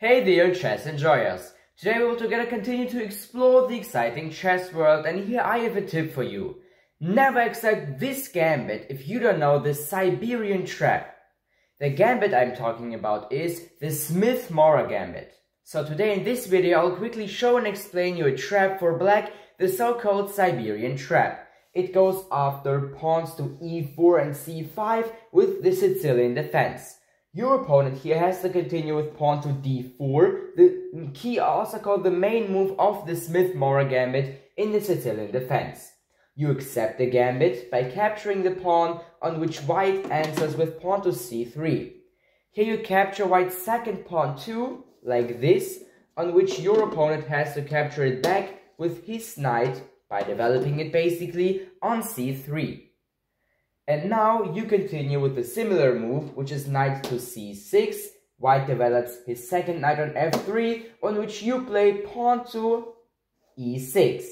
Hey there, chess enjoyers! Today we will together continue to explore the exciting chess world, and here I have a tip for you. Never accept this gambit if you don't know the Siberian Trap. The gambit I'm talking about is the Smith-Morra Gambit. So today in this video I'll quickly show and explain you a trap for black, the so-called Siberian Trap. It goes after pawns to e4 and c5 with the Sicilian defense. Your opponent here has to continue with pawn to d4, the key also called the main move of the Smith-Morra Gambit in the Sicilian defense. You accept the gambit by capturing the pawn on which white answers with pawn to c3. Here you capture white's second pawn too, like this, on which your opponent has to capture it back with his knight by developing it basically on c3. And now you continue with a similar move, which is knight to c6. White develops his second knight on f3, on which you play pawn to e6.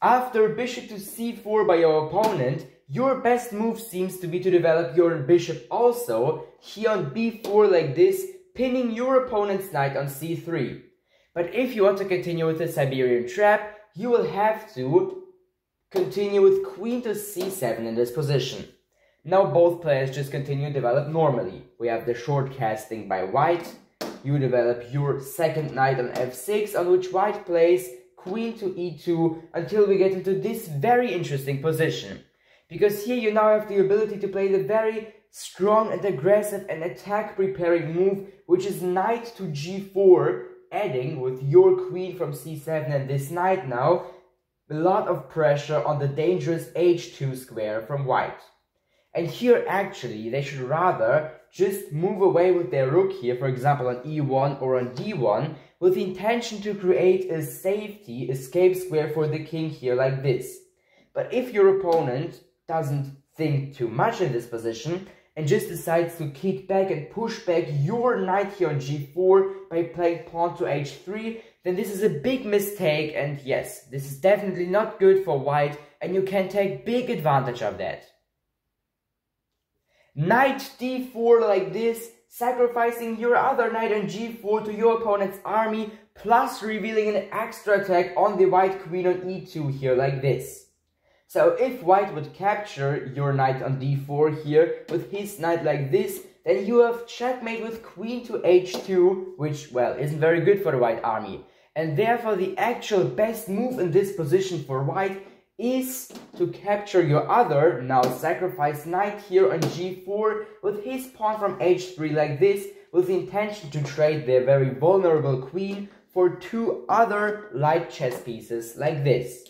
After bishop to c4 by your opponent, your best move seems to be to develop your bishop also, here on b4 like this, pinning your opponent's knight on c3. But if you want to continue with the Siberian Trap, you will have to continue with queen to c7 in this position. Now both players just continue to develop normally. We have the short casting by white. You develop your second knight on f6, on which white plays queen to e2 until we get into this very interesting position. Because here you now have the ability to play the very strong and aggressive and attack preparing move, which is knight to g4, adding with your queen from c7 and this knight now a lot of pressure on the dangerous h2 square from white. And here actually they should rather just move away with their rook here, for example on e1 or on d1, with the intention to create a safety escape square for the king here like this. But if your opponent doesn't think too much in this position and just decides to kick back and push back your knight here on g4 by playing pawn to h3, then this is a big mistake, and yes, this is definitely not good for white, and you can take big advantage of that. Knight d4 like this, sacrificing your other knight on g4 to your opponent's army, plus revealing an extra attack on the white queen on e2 here like this. So if white would capture your knight on d4 here with his knight like this, then you have checkmate with queen to h2, which, well, isn't very good for the white army. And therefore the actual best move in this position for white is to capture your other, now sacrificed knight here on g4 with his pawn from h3 like this, with the intention to trade their very vulnerable queen for two other light chess pieces like this.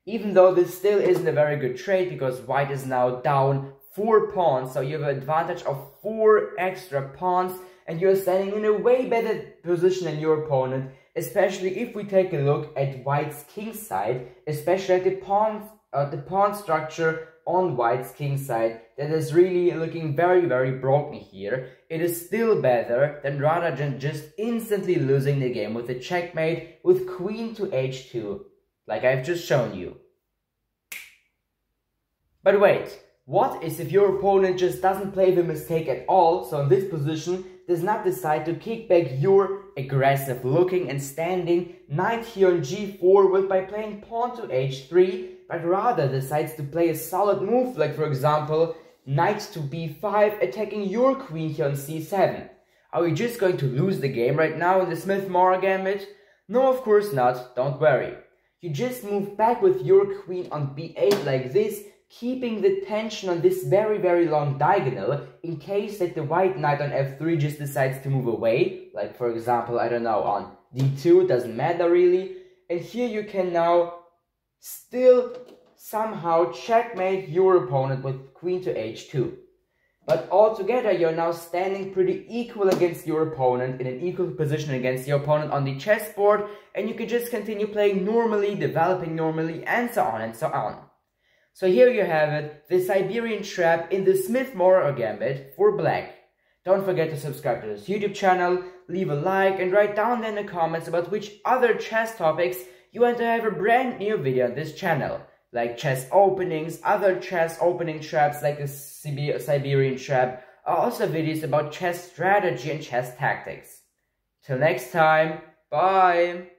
Even though this still isn't a very good trade, because white is now down 4 pawns, so you have an advantage of 4 extra pawns, and you're standing in a way better position than your opponent, especially if we take a look at white's king side, especially at the pawn structure on white's king side, that is really looking very broken here. It is still better than rather than just instantly losing the game with a checkmate with queen to h2, like I've just shown you. But wait, what is if your opponent just doesn't play the mistake at all, so in this position does not decide to kick back your aggressive looking and standing knight here on g4 with by playing pawn to h3, but rather decides to play a solid move, like for example knight to b5, attacking your queen here on c7. Are we just going to lose the game right now in the Smith-Morra Gambit? No, of course not, don't worry. You just move back with your queen on b8 like this, keeping the tension on this very long diagonal in case that the white knight on f3 just decides to move away, like for example, I don't know, on d2, doesn't matter really. And here you can now still somehow checkmate your opponent with queen to h2. But altogether you're now standing pretty equal against your opponent, in an equal position against your opponent on the chessboard, and you can just continue playing normally, developing normally, and so on and so on. So here you have it, the Siberian Trap in the Smith-Morra Gambit for black. Don't forget to subscribe to this YouTube channel, leave a like, and write down in the comments about which other chess topics you want to have a brand new video on this channel. Like chess openings, other chess opening traps like the Siberian Trap, are also videos about chess strategy and chess tactics. Till next time, bye!